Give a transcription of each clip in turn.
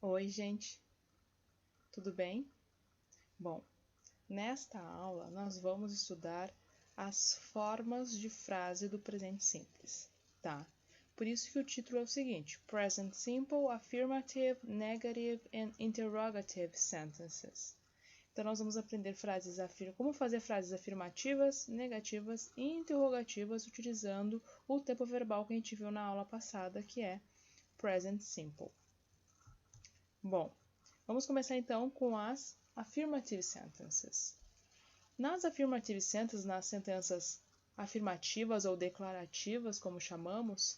Oi, gente, tudo bem? Bom, nesta aula nós vamos estudar as formas de frase do presente simples, tá? Por isso que o título é o seguinte: Present Simple, Affirmative, Negative and Interrogative Sentences. Então nós vamos aprender como fazer frases afirmativas, negativas e interrogativas utilizando o tempo verbal que a gente viu na aula passada, que é Present Simple. Bom, vamos começar então com as affirmative sentences. Nas affirmative sentences, nas sentenças afirmativas ou declarativas, como chamamos,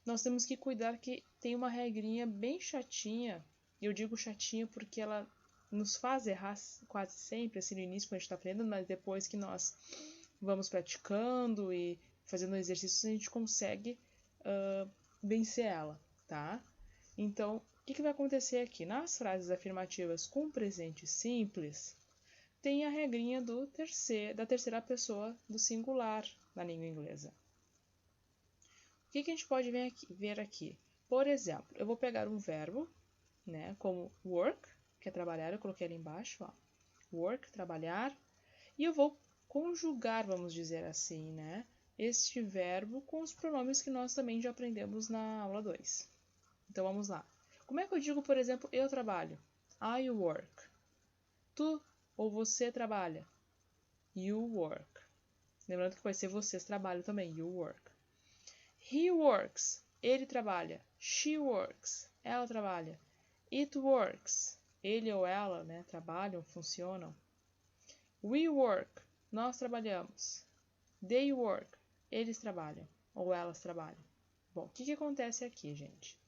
nós temos que cuidar que tem uma regrinha bem chatinha, e eu digo chatinha porque ela nos faz errar quase sempre, assim no início quando a gente está aprendendo, mas depois que nós vamos praticando e fazendo exercícios, a gente consegue vencer ela, tá? Então, o que vai acontecer aqui? Nas frases afirmativas com presente simples, tem a regrinha da terceira pessoa do singular na língua inglesa. O que a gente pode ver aqui? Por exemplo, eu vou pegar um verbo, né, como work, que é trabalhar, eu coloquei ali embaixo, ó, work, trabalhar, e eu vou conjugar, vamos dizer assim, né, este verbo com os pronomes que nós também já aprendemos na aula 2. Então vamos lá. Como é que eu digo, por exemplo, eu trabalho? I work. Tu ou você trabalha? You work. Lembrando que vai ser vocês trabalham também. You work. He works. Ele trabalha. She works. Ela trabalha. It works. Ele ou ela, né, trabalham, funcionam. We work. Nós trabalhamos. They work. Eles trabalham. Ou elas trabalham. Bom, o que acontece aqui, gente?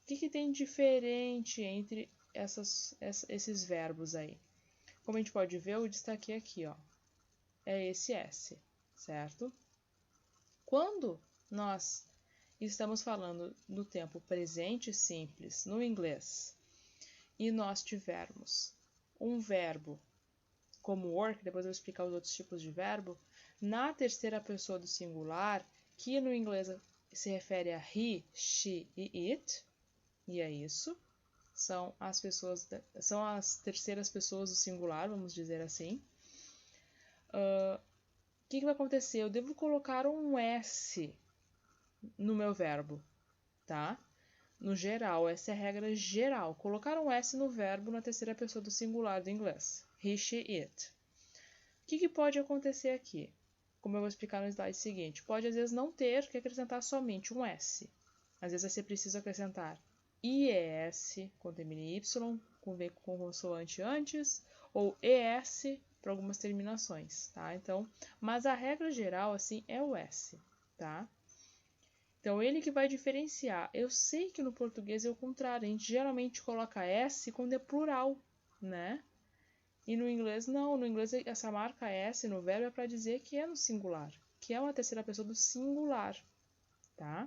O que tem diferente entre esses verbos aí? Como a gente pode ver, eu destaquei aqui, ó, é esse S, certo? Quando nós estamos falando do tempo presente simples no inglês e nós tivermos um verbo como work, depois eu vou explicar os outros tipos de verbo, na terceira pessoa do singular, que no inglês se refere a he, she e it, e é isso. São as terceiras pessoas do singular, vamos dizer assim. O que vai acontecer? Eu devo colocar um S no meu verbo, tá? No geral, essa é a regra geral. Colocar um S no verbo na terceira pessoa do singular do inglês. He, she, it. O que pode acontecer aqui? Como eu vou explicar no slide seguinte. Pode, às vezes, não ter que acrescentar somente um S. Às vezes, você precisa acrescentar IES com termine Y, com V com consoante antes, ou ES para algumas terminações, tá? Então, mas a regra geral, assim, é o S, tá? Então, ele que vai diferenciar. Eu sei que no português é o contrário, a gente geralmente coloca S quando é plural, né? E no inglês, não. No inglês, essa marca S no verbo é para dizer que é no singular, que é uma terceira pessoa do singular, tá?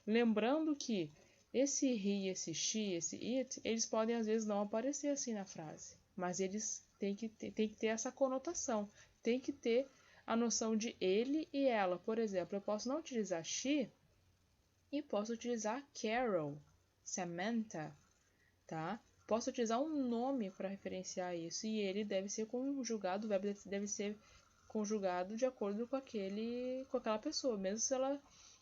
Lembrando que esse he, esse she, esse it, eles podem às vezes não aparecer assim na frase, mas eles têm que ter essa conotação, tem que ter a noção de ele e ela. Por exemplo, eu posso não utilizar she e posso utilizar Carol, Samantha, tá? Posso utilizar um nome para referenciar isso e ele deve ser conjugado, o verbo deve ser conjugado de acordo com aquela pessoa, mesmo se ela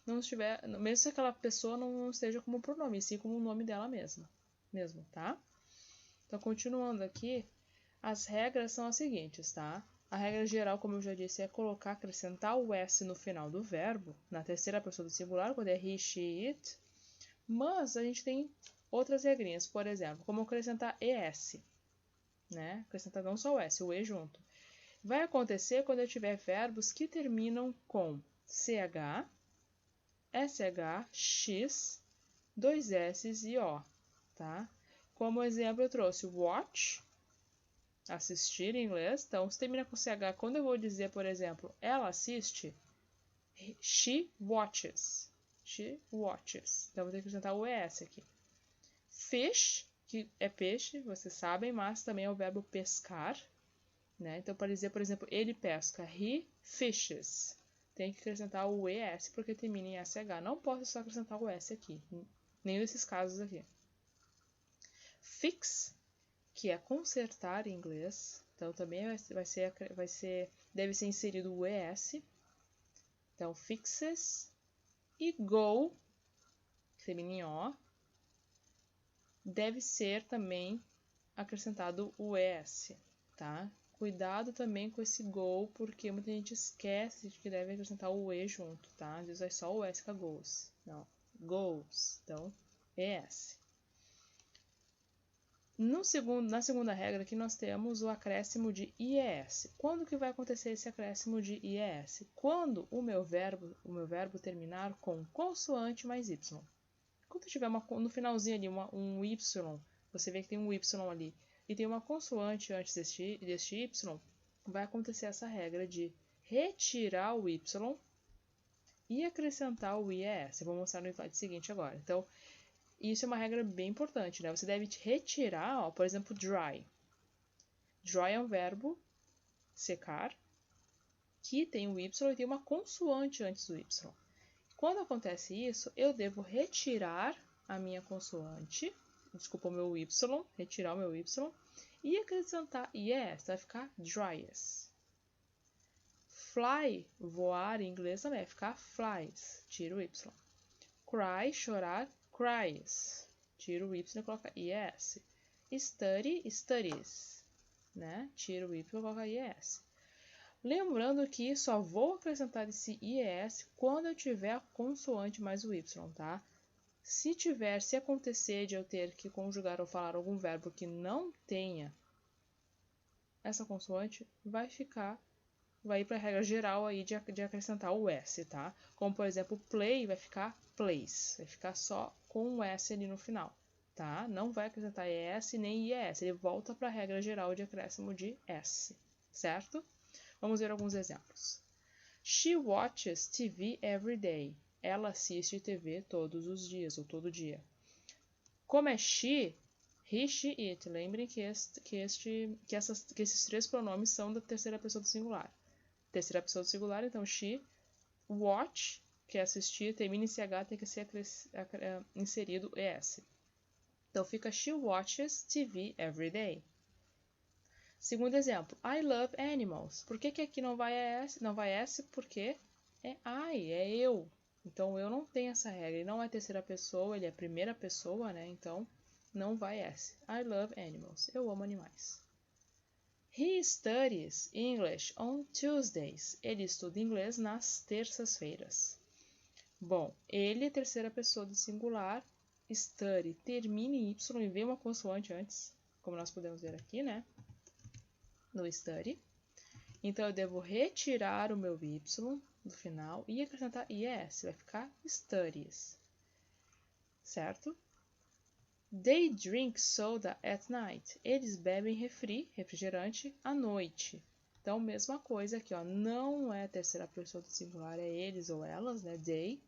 não estiver, mesmo se aquela pessoa não esteja como pronome, e sim como o nome dela mesmo, tá? Então, continuando aqui, as regras são as seguintes, tá? A regra geral, como eu já disse, é acrescentar o S no final do verbo, na terceira pessoa do singular, quando é he, she, it. Mas a gente tem outras regrinhas, por exemplo, como acrescentar ES, né? Acrescentar não só o S, o E junto. Vai acontecer quando eu tiver verbos que terminam com CH, SH, X, dois S e O, tá? Como exemplo, eu trouxe watch, assistir em inglês. Então, se termina com CH, quando eu vou dizer, por exemplo, ela assiste, she watches. She watches. Então, vou ter que acrescentar o ES aqui. Fish, que é peixe, vocês sabem, mas também é o verbo pescar. Né? Então, para dizer, por exemplo, ele pesca, he fishes. Tem que acrescentar o ES porque termina em SH. Não posso só acrescentar o S aqui. Nenhum desses casos aqui. Fix, que é consertar em inglês. Então, também deve ser inserido o ES. Então, fixes. E go, que termina em O, deve ser também acrescentado o ES, tá? Cuidado também com esse go, porque muita gente esquece de que deve acrescentar o E junto, tá? Às vezes é só o S com a goes. Não, goes. Então, ES. Na segunda regra aqui nós temos o acréscimo de IES. Quando que vai acontecer esse acréscimo de IES? Quando o meu verbo terminar com consoante mais Y. Quando tiver no finalzinho ali um Y, você vê que tem um Y ali, e tem uma consoante antes deste Y, vai acontecer essa regra de retirar o Y e acrescentar o IES. Eu vou mostrar no slide seguinte agora. Então, isso é uma regra bem importante, né? Você deve retirar, ó, por exemplo, dry. Dry é um verbo, secar, que tem o Y e tem uma consoante antes do Y. Quando acontece isso, eu devo retirar a minha consoante, desculpa, o meu Y, retirar o meu Y, e acrescentar IES, vai ficar dryes. Fly, voar em inglês também vai ficar flies, tira o Y. Cry, chorar, cries. Tira o Y e coloca IS. Study, studies. Né? Tira o Y e coloca IS. Lembrando que só vou acrescentar esse IS quando eu tiver a consoante mais o Y, tá? Se acontecer de eu ter que conjugar ou falar algum verbo que não tenha essa consoante, vai ir para a regra geral aí de acrescentar o S, tá? Como, por exemplo, play vai ficar plays, vai ficar só com o S ali no final, tá? Não vai acrescentar ES nem IES, ele volta para a regra geral de acréscimo de S, certo? Vamos ver alguns exemplos. She watches TV every day. Ela assiste TV todos os dias, ou todo dia. Como é she, he, she, it. Lembrem que esses três pronomes são da terceira pessoa do singular. Terceira pessoa do singular, então she, watch, que é assistir, termina em CH, tem que ser inserido ES. Então fica she watches TV every day. Segundo exemplo, I love animals. Por que aqui não vai S? Não vai S porque é I, é eu. Então eu não tenho essa regra. Ele não é terceira pessoa, ele é primeira pessoa, né? Então não vai S. I love animals. Eu amo animais. He studies English on Tuesdays. Ele estuda inglês nas terças-feiras. Bom, ele, terceira pessoa do singular, study, termina em Y e vem uma consoante antes, como nós podemos ver aqui, né? No study. Então, eu devo retirar o meu Y do final e acrescentar IS. Vai ficar studies. Certo? They drink soda at night. Eles bebem refrigerante à noite. Então, mesma coisa aqui, ó. Não é terceira pessoa do singular, é eles ou elas, né? They.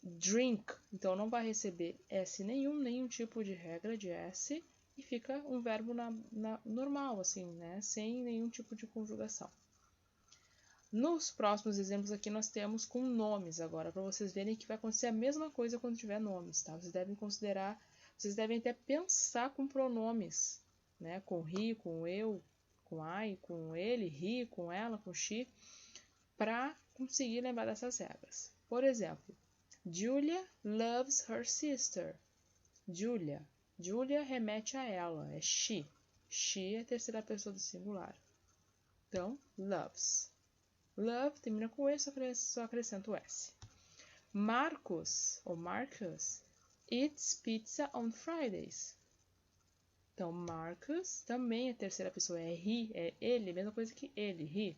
Drink. Então, não vai receber S nenhum tipo de regra de S. E fica um verbo normal, assim, né? Sem nenhum tipo de conjugação. Nos próximos exemplos aqui nós temos com nomes agora, para vocês verem que vai acontecer a mesma coisa quando tiver nomes, tá? Vocês devem até pensar com pronomes, né? Com he, com eu, com I, com ele, he, com ela, com she, para conseguir lembrar dessas regras. Por exemplo, Julia loves her sister. Julia remete a ela, é she. She é a terceira pessoa do singular. Então, loves. Love termina com E, só acrescenta o S. Marcus eats pizza on Fridays. Então, Marcus também é terceira pessoa, é he, é ele, mesma coisa que ele, he.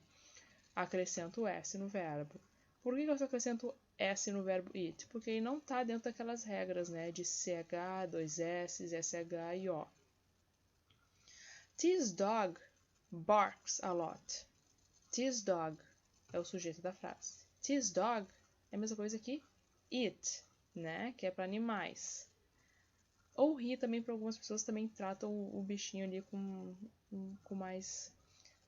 Acrescento o S no verbo. Por que eu só acrescento S no verbo it? Porque ele não está dentro daquelas regras, né, de CH, dois S, SH e O. This dog barks a lot. This dog é o sujeito da frase. This dog é a mesma coisa que it, né, que é para animais. Ou he também, para algumas pessoas também tratam o bichinho ali com mais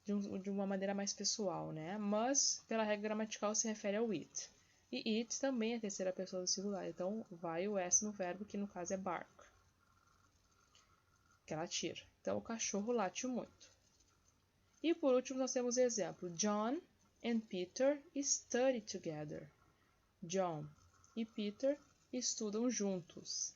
de uma maneira mais pessoal, né? Mas, pela regra gramatical, se refere ao it. E it também é a terceira pessoa do singular, então vai o S no verbo, que no caso é bark. que é latir. Então, o cachorro late muito. E por último, nós temos o exemplo. John and Peter study together. John e Peter estudam juntos.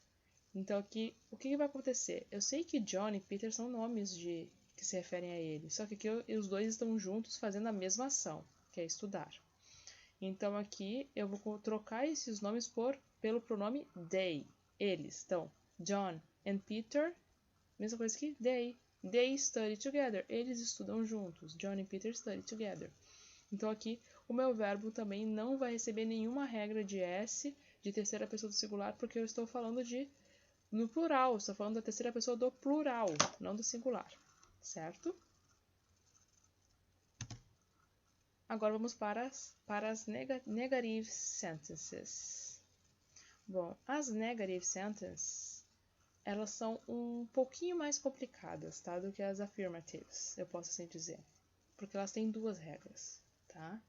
Então, aqui, o que vai acontecer? Eu sei que John e Peter são nomes que se referem a ele, só que aqui os dois estão juntos fazendo a mesma ação, que é estudar. Então, aqui eu vou trocar esses nomes pelo pronome they, eles. Então, John and Peter, mesma coisa que they study together, eles estudam juntos. John e Peter study together. Então, aqui, o meu verbo também não vai receber nenhuma regra de S, de terceira pessoa do singular, porque eu estou falando no plural, estou falando da terceira pessoa do plural, não do singular, certo? Agora vamos para as negative sentences. Bom, as negative sentences, elas são um pouquinho mais complicadas, tá, do que as affirmatives, eu posso assim dizer, porque elas têm duas regras, tá?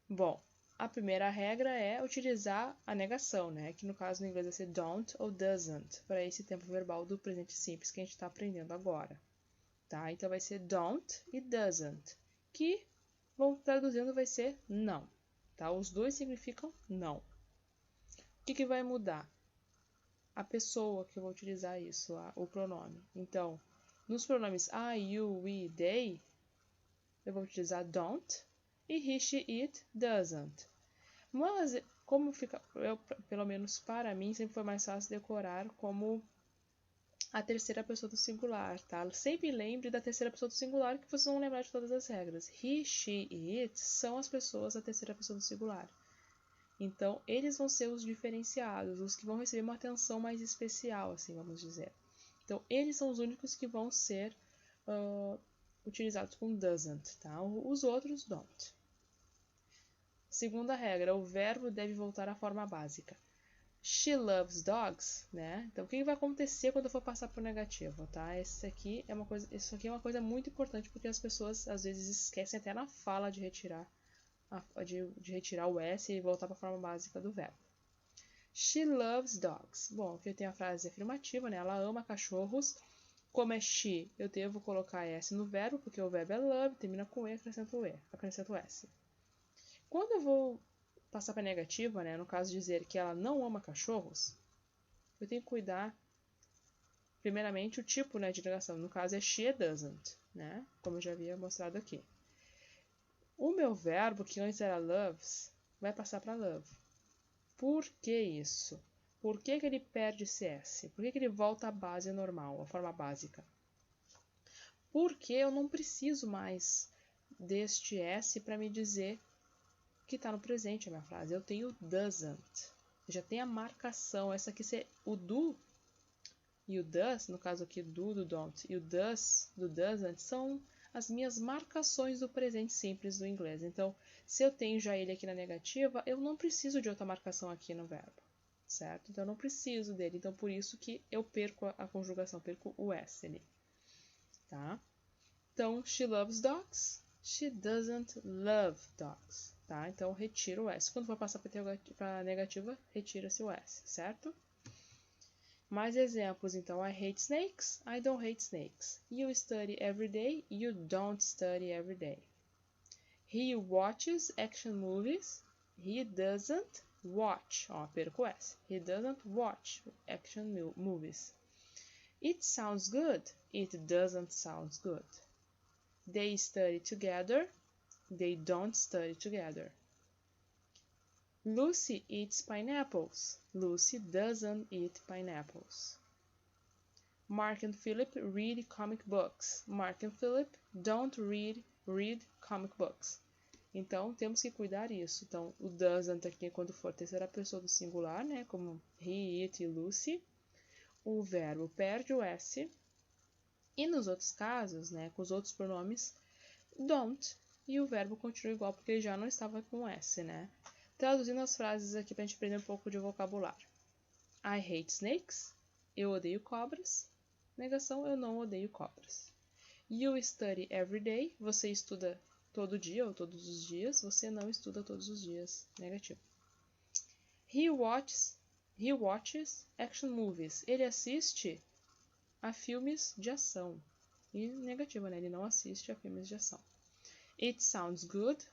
Bom, a primeira regra é utilizar a negação, né? Que no caso no inglês vai ser don't ou doesn't, para esse tempo verbal do presente simples que a gente está aprendendo agora. Tá? Então vai ser don't e doesn't, que, bom, traduzindo vai ser não. Tá? Os dois significam não. O que vai mudar? A pessoa que eu vou utilizar isso, o pronome. Então, nos pronomes I, you, we, they, eu vou utilizar don't e he, she, it, doesn't. Mas, como fica, pelo menos para mim, sempre foi mais fácil decorar como a terceira pessoa do singular, tá? Sempre lembre da terceira pessoa do singular que vocês vão lembrar de todas as regras. He, she e it são as pessoas da terceira pessoa do singular. Então, eles vão ser os diferenciados, os que vão receber uma atenção mais especial, assim, vamos dizer. Então, eles são os únicos que vão ser utilizados com doesn't, tá? Os outros don't. Segunda regra, o verbo deve voltar à forma básica. She loves dogs, né? Então, o que vai acontecer quando eu for passar para o negativo, tá? Isso aqui é uma coisa muito importante, porque as pessoas, às vezes, esquecem até na fala de retirar o S e voltar para a forma básica do verbo. She loves dogs. Bom, aqui eu tenho a frase afirmativa, né? Ela ama cachorros. Como é she, eu devo colocar S no verbo, porque o verbo é love, termina com E, acrescento S. Quando eu vou passar para negativa, né, no caso dizer que ela não ama cachorros, eu tenho que cuidar, primeiramente, o tipo, né, de negação. No caso é she doesn't, né, como eu já havia mostrado aqui. O meu verbo, que antes era loves, vai passar para love. Por que isso? Por que ele perde esse S? Por que ele volta à base normal, à forma básica? Porque eu não preciso mais deste S para me dizer que está no presente a minha frase. Eu tenho doesn't. Já tem a marcação. Essa aqui, o do e o does, no caso aqui do don't, e o does, do doesn't, são as minhas marcações do presente simples do inglês. Então, se eu tenho já ele aqui na negativa, eu não preciso de outra marcação aqui no verbo, certo? Então, eu não preciso dele. Então, por isso que eu perco a conjugação, perco o S ali, tá? Então, she loves dogs. She doesn't love dogs, tá? Então, retira o S. Quando for passar para a negativa, retira-se o S, certo? Mais exemplos, então. I hate snakes. I don't hate snakes. You study every day. You don't study every day. He watches action movies. He doesn't watch. Ó, perco o S. He doesn't watch action movies. It sounds good. It doesn't sound good. They study together. They don't study together. Lucy eats pineapples. Lucy doesn't eat pineapples. Mark and Philip read comic books. Mark and Philip don't read comic books. Então, temos que cuidar disso. Então, o doesn't aqui, quando for terceira pessoa do singular, né, como he, it e Lucy, o verbo perde o S. E nos outros casos, né, com os outros pronomes, don't, e o verbo continua igual, porque ele já não estava com S, né? Traduzindo as frases aqui para a gente aprender um pouco de vocabulário. I hate snakes. Eu odeio cobras. Negação, eu não odeio cobras. You study every day. Você estuda todo dia ou todos os dias. Você não estuda todos os dias. Negativo. He watches action movies. Ele assiste a filmes de ação. E negativa, né? Ele não assiste a filmes de ação. It sounds good.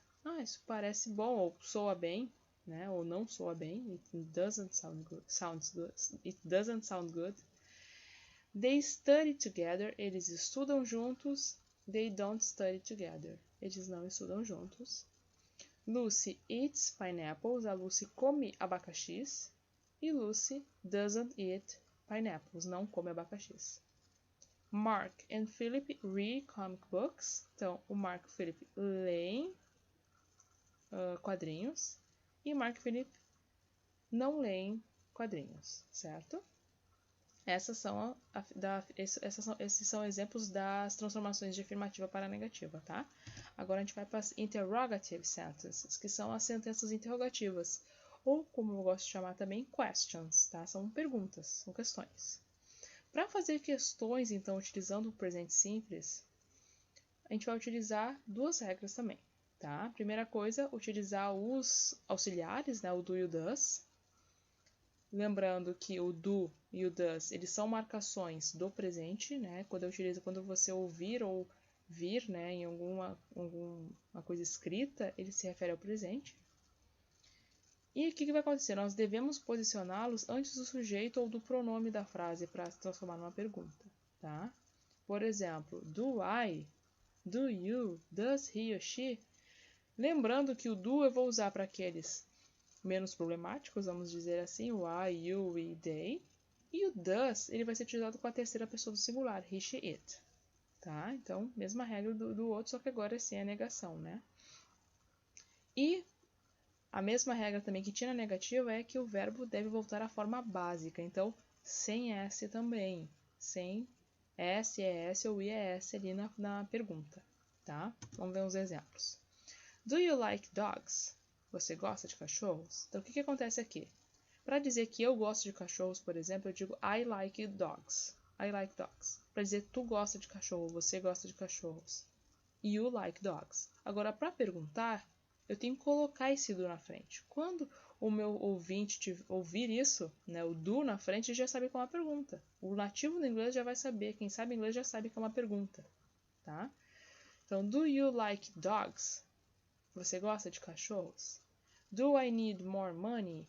Isso parece bom, ou soa bem, né? Ou não soa bem. It doesn't sound good. It doesn't sound good. They study together. Eles estudam juntos. They don't study together. Eles não estudam juntos. Lucy eats pineapples. A Lucy come abacaxis. E Lucy doesn't eat pineapples. Não come abacaxis. Mark and Philip read comic books. Então, o Mark e o Philip leem quadrinhos. E Mark e Philip não leem quadrinhos, certo? Esses são exemplos das transformações de afirmativa para negativa, tá? Agora a gente vai para as interrogative sentences, que são as sentenças interrogativas, ou como eu gosto de chamar também, questions, tá? São perguntas, são questões. Para fazer questões, então, utilizando o presente simples, a gente vai utilizar duas regras também, tá? Primeira coisa, utilizar os auxiliares, né? O do e o does. Lembrando que o do e o does, eles são marcações do presente, né? Quando você ouvir ou vir, né, em alguma coisa escrita, ele se refere ao presente. E o que vai acontecer? Nós devemos posicioná-los antes do sujeito ou do pronome da frase para se transformar numa pergunta, tá? Por exemplo, do I, do you, does he or she? Lembrando que o do eu vou usar para aqueles menos problemáticos, vamos dizer assim, o I, you e they. E o does, ele vai ser utilizado com a terceira pessoa do singular, he, she, it. Tá? Então, mesma regra do outro, só que agora é sem a negação, né? E a mesma regra também que tinha na negativa é que o verbo deve voltar à forma básica. Então, sem S também. Sem S, ES ou IES ali na pergunta, tá? Vamos ver uns exemplos. Do you like dogs? Você gosta de cachorros? Então, o que acontece aqui? Para dizer que eu gosto de cachorros, por exemplo, eu digo I like dogs. I like dogs. Para dizer tu gosta de cachorro, você gosta de cachorros. You like dogs. Agora, para perguntar, eu tenho que colocar esse do na frente. Quando o meu ouvinte ouvir isso, né, o do na frente, já sabe que é uma pergunta. O nativo do inglês já vai saber. Quem sabe inglês já sabe que é uma pergunta. Tá? Então, do you like dogs? Você gosta de cachorros? Do I need more money?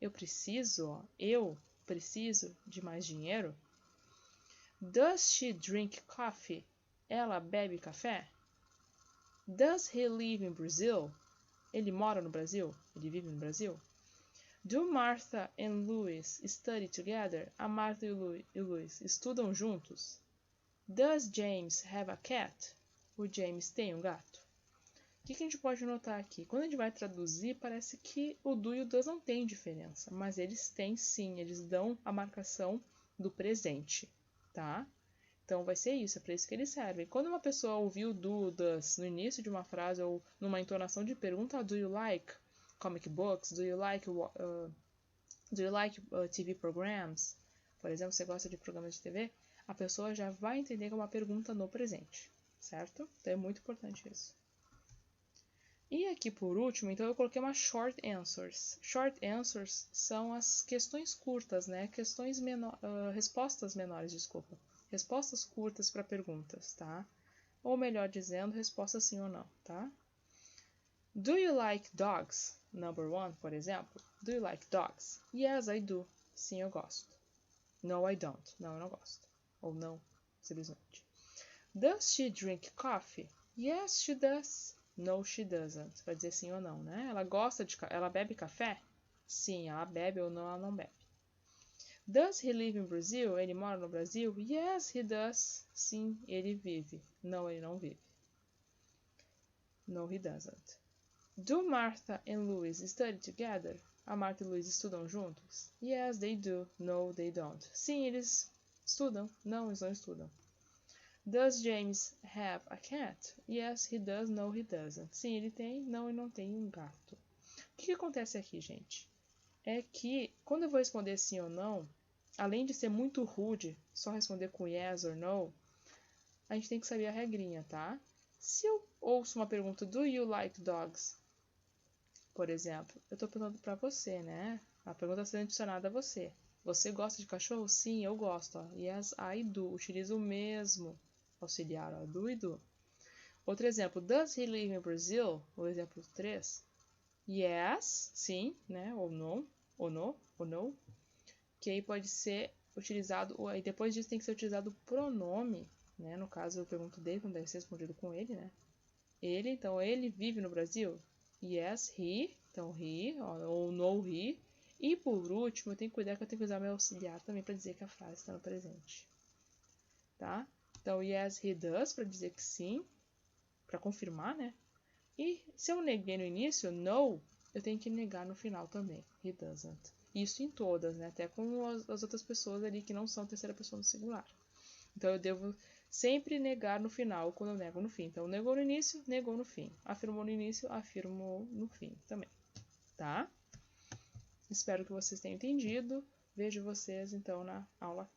Eu preciso de mais dinheiro? Does she drink coffee? Ela bebe café? Does he live in Brazil? Ele mora no Brasil? Ele vive no Brasil? Do Martha and Louis study together? A Martha e o Louis estudam juntos? Does James have a cat? O James tem um gato? O que a gente pode notar aqui? Quando a gente vai traduzir, parece que o do e o does não tem diferença, mas eles têm sim, eles dão a marcação do presente, tá? Então vai ser isso, é para isso que eles servem. Quando uma pessoa ouviu o do, does no início de uma frase ou numa entonação de pergunta, do you like comic books? Do you like TV programs? Por exemplo, você gosta de programas de TV? A pessoa já vai entender que é uma pergunta no presente, certo? Então é muito importante isso. E aqui por último, então eu coloquei uma short answers. Short answers são as questões curtas, né? Respostas menores, desculpa. Respostas curtas para perguntas, tá? Ou melhor dizendo, resposta sim ou não, tá? Do you like dogs? Number 1, por exemplo. Do you like dogs? Yes, I do. Sim, eu gosto. No, I don't. Não, eu não gosto. Ou não, simplesmente. Does she drink coffee? Yes, she does. No, she doesn't. Vai dizer sim ou não, né? Ela bebe café? Sim, ela bebe ou não, ela não bebe. Does he live in Brazil? Ele mora no Brasil? Yes, he does. Sim, ele vive. Não, ele não vive. No, he doesn't. Do Martha and Louis study together? A Martha e o Louis estudam juntos? Yes, they do. No, they don't. Sim, eles estudam. Não, eles não estudam. Does James have a cat? Yes, he does. No, he doesn't. Sim, ele tem. Não, ele não tem um gato. O que acontece aqui, gente? É que quando eu vou responder sim ou não, além de ser muito rude, só responder com yes or no, a gente tem que saber a regrinha, tá? Se eu ouço uma pergunta, do you like dogs? Por exemplo, eu estou perguntando para você, né? A pergunta está sendo adicionada a você. Você gosta de cachorro? Sim, eu gosto. Ó. Yes, I do. Utiliza o mesmo auxiliar, ó, do e do. Outro exemplo. Does he live in Brazil? O exemplo 3. Yes, sim, né? Ou não, ou não, ou não. Que aí pode ser utilizado, e depois disso tem que ser utilizado o pronome, né? No caso, eu pergunto dele, quando deve ser respondido com ele, né? Ele, então, ele vive no Brasil? Yes, he. Então, he, ou no, he. E por último, eu tenho que cuidar que eu tenho que usar meu auxiliar também para dizer que a frase está no presente. Tá? Então, yes, he does, para dizer que sim, para confirmar, né? E se eu neguei no início, no, eu tenho que negar no final também. He doesn't. Isso em todas, né? Até com as outras pessoas ali que não são terceira pessoa no singular. Então, eu devo sempre negar no final quando eu nego no fim. Então, negou no início, negou no fim. Afirmou no início, afirmou no fim também. Tá? Espero que vocês tenham entendido. Vejo vocês, então, na aula